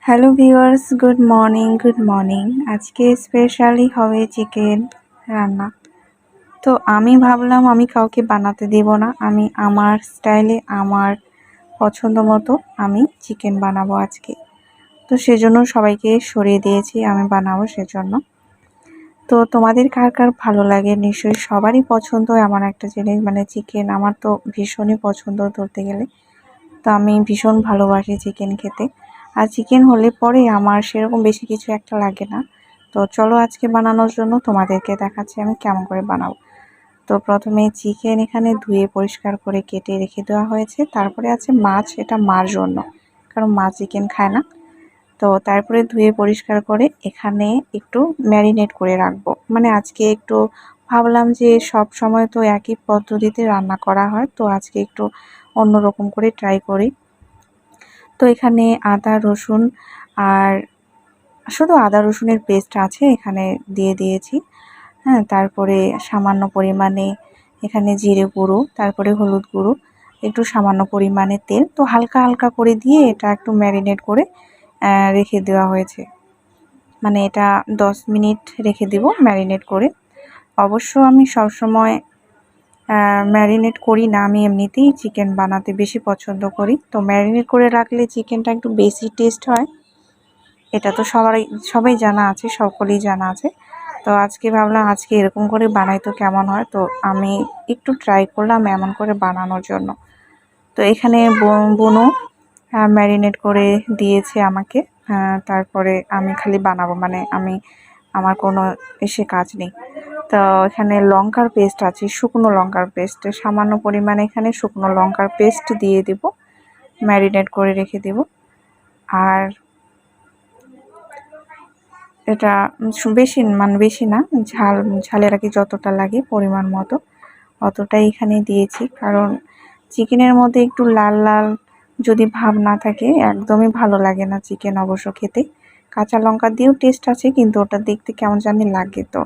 Hello viewers, good morning. আজকে specially হবে chicken রান্না। তো আমি ভাবলাম আমি কাউকে বানাতে দেব না, আমি আমার স্টাইলে আমার পছন্দ মতো আমি চিকেন বানাবো আজকে। তো সেজন্য সবাইকে সরিয়ে দিয়েছি, আমি বানাবো সেজন্য। তো তোমাদের কার কার ভালো লাগে, নিশ্চয়ই সবারই পছন্দ এমন একটা জিনিস, মানে চিকেন। আমার তো ভীষণই পছন্দ ধরতে গেলে। তো আমি ভীষণ ভালোবাসি চিকেন খেতে। আর চিকেন হলে পরে আমার সেরকম বেশি কিছু একটা লাগে না। তো চলো আজকে বানানোর জন্য তোমাদেরকে দেখাচ্ছি আমি কেমন করে বানাবো। তো প্রথমে চিকেন এখানে ধুয়ে পরিষ্কার করে কেটে রেখে দেওয়া হয়েছে। তারপরে আছে মাছ, এটা মার জন্য, কারণ মা চিকেন খায় না। তো তারপরে ধুয়ে পরিষ্কার করে এখানে একটু ম্যারিনেট করে রাখবো। মানে আজকে একটু ভাবলাম যে সব সময় তো একই পদ্ধতিতে রান্না করা হয়, তো আজকে একটু অন্যরকম করে ট্রাই করি। তো এখানে আদা রসুন আর শুধু আদা রসুনের পেস্ট আছে, এখানে দিয়ে দিয়েছি। হ্যাঁ, তারপরে সামান্য পরিমাণে এখানে জিরে গুঁড়ো, তারপরে হলুদ গুঁড়ো, একটু সামান্য পরিমাণে তেল। তো হালকা হালকা করে দিয়ে এটা একটু ম্যারিনেট করে রেখে দেওয়া হয়েছে। মানে এটা 10 মিনিট রেখে দিব ম্যারিনেট করে। অবশ্য আমি সবসময় ম্যারিনেট করি না, আমি এমনিতেই চিকেন বানাতে বেশি পছন্দ করি। তো ম্যারিনেট করে রাখলে চিকেনটা একটু বেশি টেস্ট হয়, এটা তো সবাই জানা আছে, সকলেই জানা আছে। তো আজকে ভাবলাম আজকে এরকম করে বানাই তো কেমন হয়। তো আমি একটু ট্রাই করলাম এমন করে বানানোর জন্য। তো এখানে বুনো ম্যারিনেট করে দিয়েছে আমাকে। তারপরে আমি খালি বানাবো, মানে আমার কোনো এসে কাজ নেই। তো এখানে লঙ্কার পেস্ট আছে, শুকনো লঙ্কার পেস্ট সামান্য পরিমাণে, এখানে শুকনো লঙ্কার পেস্ট দিয়ে দিব, ম্যারিনেট করে রেখে দেব। আর এটা বেশি না, ঝালের আর কি যতটা লাগে পরিমাণ মতো অতটাই এখানে দিয়েছি। কারণ চিকেনের মধ্যে একটু লাল লাল যদি ভাব না থাকে একদমই ভালো লাগে না চিকেন অবশ্য খেতে। কাঁচা লঙ্কা দিয়েও টেস্ট আছে, কিন্তু ওটা দেখতে কেমন জানি লাগে, তো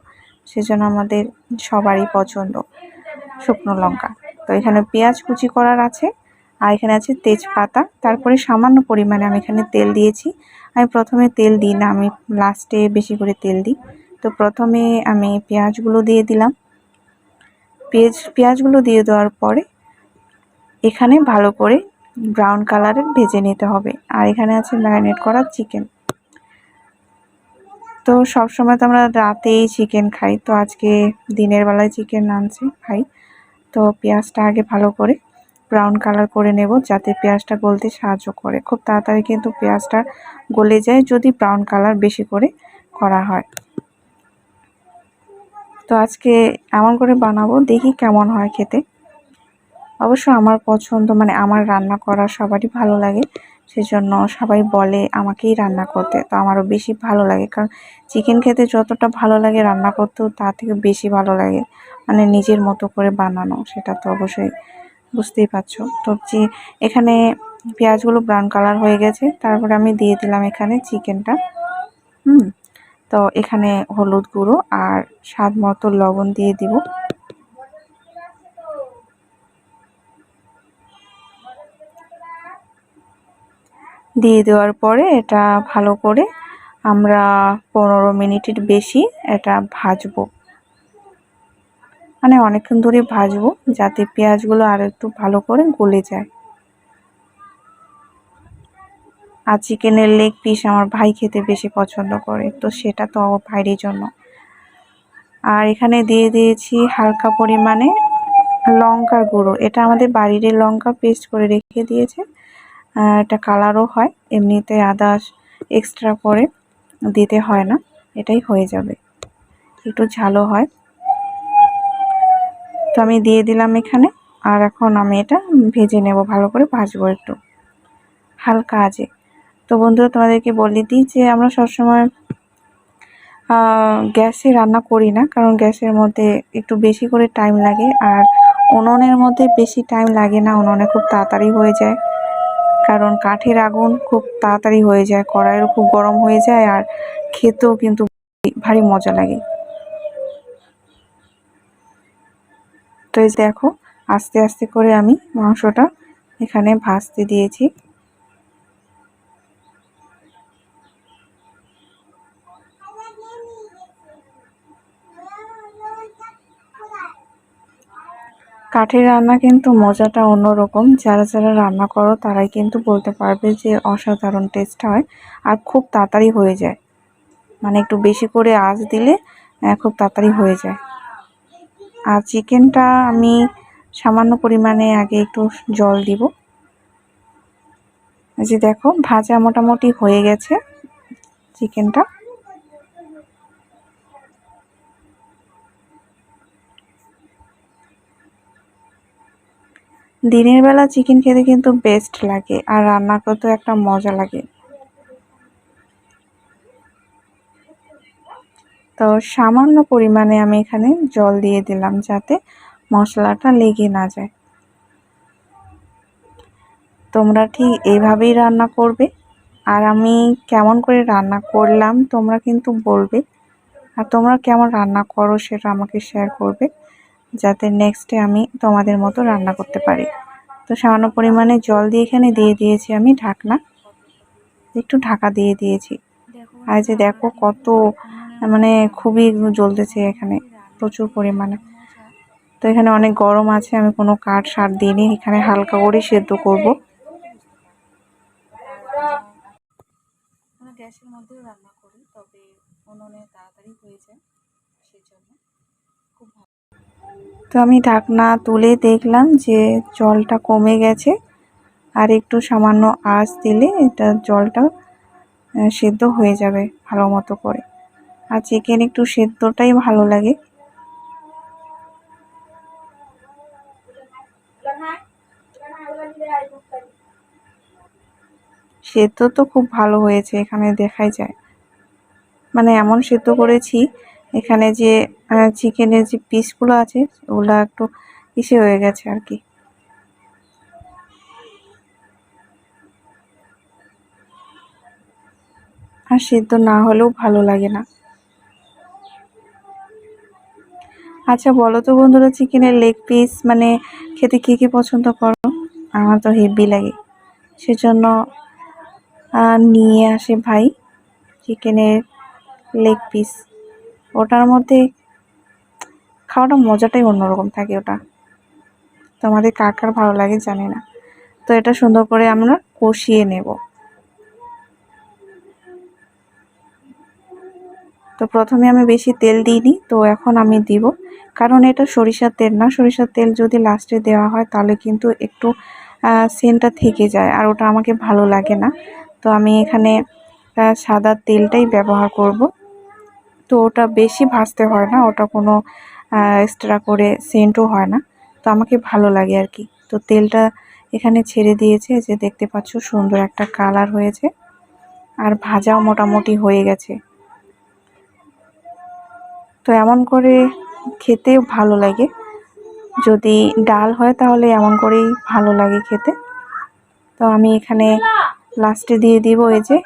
সেজন্য আমাদের সবারই পছন্দ শুকনো লঙ্কা। তো এখানে পেঁয়াজ কুচি করার আছে, আর এখানে আছে তেজপাতা। তারপরে সামান্য পরিমাণে আমি এখানে তেল দিয়েছি। আমি প্রথমে তেল দিই না, আমি লাস্টে বেশি করে তেল দিই। তো প্রথমে আমি পেঁয়াজগুলো দিয়ে দিলাম। পেঁয়াজগুলো দিয়ে দেওয়ার পরে এখানে ভালো করে ব্রাউন কালারের ভেজে নিতে হবে। আর এখানে আছে ম্যারিনেট করা চিকেন। তো সবসময় তো আমরা রাতেই চিকেন খাই, তো আজকে দিনের বেলায় চিকেন আনছি খাই। তো পেঁয়াজটা আগে ভালো করে ব্রাউন কালার করে নেব, যাতে পেঁয়াজটা গলতে সাহায্য করে। খুব তাড়াতাড়ি কিন্তু পেঁয়াজটা গলে যায় যদি ব্রাউন কালার বেশি করে করা হয়। তো আজকে এমন করে বানাবো, দেখি কেমন হয় খেতে। অবশ্য আমার পছন্দ, মানে আমার রান্না করা সবারই ভালো লাগে, সেজন্য সবাই বলে আমাকেই রান্না করতে। তো আমারও বেশি ভালো লাগে, কারণ চিকেন খেতে যতটা ভালো লাগে রান্না করতেও তার থেকে বেশি ভালো লাগে। মানে নিজের মতো করে বানানো, সেটা তো অবশ্যই বুঝতেই পারছো। তো এখানে পেঁয়াজগুলো ব্রাউন কালার হয়ে গেছে, তারপরে আমি দিয়ে দিলাম এখানে চিকেনটা। তো এখানে হলুদ গুঁড়ো আর স্বাদ মতো লবণ দিয়ে দিব। দিয়ে দেওয়ার পরে এটা ভালো করে আমরা 15 মিনিটের বেশি এটা ভাজবো, মানে অনেকক্ষণ ধরে ভাজবো, যাতে পেঁয়াজগুলো আরো একটু ভালো করে গলে যায়। আর চিকেনের লেগ পিস আমার ভাই খেতে বেশি পছন্দ করে, তো সেটা তো আমার ভাইয়ের জন্য। আর এখানে দিয়ে দিয়েছি হালকা পরিমাণে লঙ্কার গুঁড়ো, এটা আমাদের বাড়ির লঙ্কা পেস্ট করে রেখে দিয়েছে। এটা কালারও হয়, এমনিতে আদা এক্সট্রা করে দিতে হয় না, এটাই হয়ে যাবে, একটু ঝালও হয়। তো আমি দিয়ে দিলাম এখানে। আর এখন আমি এটা ভেজে নেব, ভালো করে ভাজবো একটু হালকা আঁচে। তো বন্ধুরা, তোমাদেরকে বলে দিই যে আমরা সবসময় গ্যাসে রান্না করি না, কারণ গ্যাসের মধ্যে একটু বেশি করে টাইম লাগে। আর উনুনের মধ্যে বেশি টাইম লাগে না, উনুনে খুব তাড়াতাড়ি হয়ে যায়, কারণ কাঠের আগুন খুব তাড়াতাড়ি হয়ে যায়, কড়াইও খুব গরম হয়ে যায়, আর খেতেও কিন্তু ভারী মজা লাগে। তো এই দেখো, আস্তে আস্তে করে আমি মাংসটা এখানে ভাজতে দিয়েছি। কাঠের রান্না কিন্তু মজাটা অন্যরকম। যারা যারা রান্না করো তারাই কিন্তু বলতে পারবে যে অসাধারণ টেস্ট হয় আর খুব তাড়াতাড়ি হয়ে যায়। মানে একটু বেশি করে আঁচ দিলে খুব তাড়াতাড়ি হয়ে যায়। আর চিকেনটা আমি সামান্য পরিমাণে আগে একটু জল দিব। এই যে দেখো ভাজা মোটামুটি হয়ে গেছে চিকেনটা। দিনের বেলা চিকেন খেতে কিন্তু বেস্ট লাগে আর রান্না করতেও একটা মজা লাগে। তো সামান্য পরিমাণে আমি এখানে জল দিয়ে দিলাম যাতে মশলাটা লেগে না যায়। তোমরা ঠিক এইভাবেই রান্না করবে। আর আমি কেমন করে রান্না করলাম তোমরা কিন্তু বলবে। আর তোমরা কেমন রান্না করো সেটা আমাকে শেয়ার করবে, যাতে নেক্সটে আমি তোমাদের মতো রান্না করতে পারি। তো সামান্য পরিমাণে জল দিয়ে এখানে দিয়ে দিয়েছি আমি ঢাকনা, একটু ঢাকা দিয়ে দিয়েছি। আর যে দেখো কত মানে খুবই জ্বলতেছে এখানে প্রচুর পরিমাণে। তো এখানে অনেক গরম আছে, আমি কোনো কাঠ সার দিইনি, এখানে হালকা করে সেদ্ধ করব। আমরা গ্যাসের মধ্যেও রান্না করি, তবে উনুনে তাড়াতাড়ি হয়ে যায়, সেজন্য খুব ভালো। তো আমি ঢাকনা তুলে দেখলাম যে জলটা কমে গেছে, আর একটু সামান্য আঁচ দিলে এটা জলটা সেদ্ধ হয়ে যাবে ভালো মতো করে। আর চিকেন একটু সেদ্ধটাই ভালো লাগে। সেদ্ধ তো খুব ভালো হয়েছে, এখানে দেখাই যায়। মানে এমন সেদ্ধ করেছি এখানে যে চিকেনের যে পিসগুলো আছে ওগুলো একটু ইসে হয়ে গেছে আর কি। আর সেদ্ধ না হলেও ভালো লাগে না। আচ্ছা বলো তো বন্ধুরা, চিকেনের লেগ পিস মানে খেতে কে কে পছন্দ করো? আমার তো হেভি লাগে, সেজন্য নিয়ে আসে ভাই চিকেনের লেগ পিস। ওটার মধ্যে খাওয়াটা মজাটাই অন্যরকম থাকে ওটা। তোমাদের কার কার ভালো লাগে জানি না। তো এটা সুন্দর করে আমরা কষিয়ে নেব। তো প্রথমে আমি বেশি তেল দিইনি, তো এখন আমি দিব, কারণ এটা সরিষার তেল না। সরিষার তেল যদি লাস্টে দেওয়া হয় তাহলে কিন্তু একটু সেন্টটা থেকে যায়, আর ওটা আমাকে ভালো লাগে না। তো আমি এখানে সাদা তেলটাই ব্যবহার করব। তো ওটা বেশি ভাজতে হয় না, ওটা কোনো এক্সট্রা করে সেন্টও হয় না, তো আমাকে ভালো লাগে আর কি। তো তেলটা এখানে ছেড়ে দিয়েছে, যে দেখতে পাচ্ছ সুন্দর একটা কালার হয়েছে, আর ভাজাও মোটামুটি হয়ে গেছে। তো এমন করে খেতেও ভালো লাগে, যদি ডাল হয় তাহলে এমন করেই ভালো লাগে খেতে। তো আমি এখানে লাস্টে দিয়ে দিব এই যে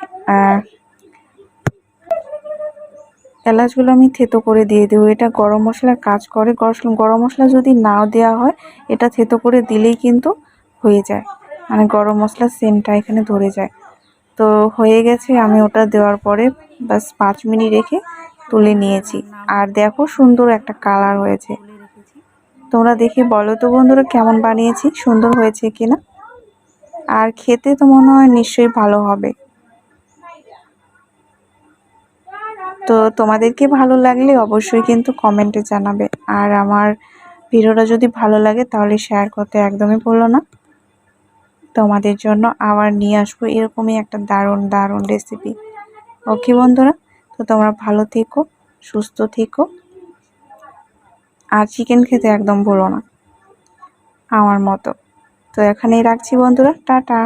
এলাচগুলো আমি থেতো করে দিয়ে দেবো। এটা গরম মশলার কাজ করে। গরম মশলা যদি নাও দেওয়া হয়, এটা থেতো করে দিলেই কিন্তু হয়ে যায়, মানে গরম মশলার সেন্টটা এখানে ধরে যায়। তো হয়ে গেছে, আমি ওটা দেওয়ার পরে বাস 5 মিনিট রেখে তুলে নিয়েছি। আর দেখো সুন্দর একটা কালার হয়েছে। তোমরা দেখে বলো তো বন্ধুরা কেমন বানিয়েছি, সুন্দর হয়েছে কিনা। আর খেতে তো মনে হয় নিশ্চয়ই ভালো হবে। তো তোমাদেরকে ভালো লাগলে অবশ্যই কিন্তু কমেন্টে জানাবে। আর আমার ভিডিওটা যদি ভালো লাগে তাহলে শেয়ার করতে একদমই ভুলো না। তোমাদের জন্য আবার নিয়ে আসবো এরকমই একটা দারুণ দারুণ রেসিপি। ওকে বন্ধুরা, তো তোমরা ভালো থেকো, সুস্থ থেকো, আর চিকেন খেতে একদম ভুলো না আমার মতো। তো এখানেই রাখছি বন্ধুরা, টাটা।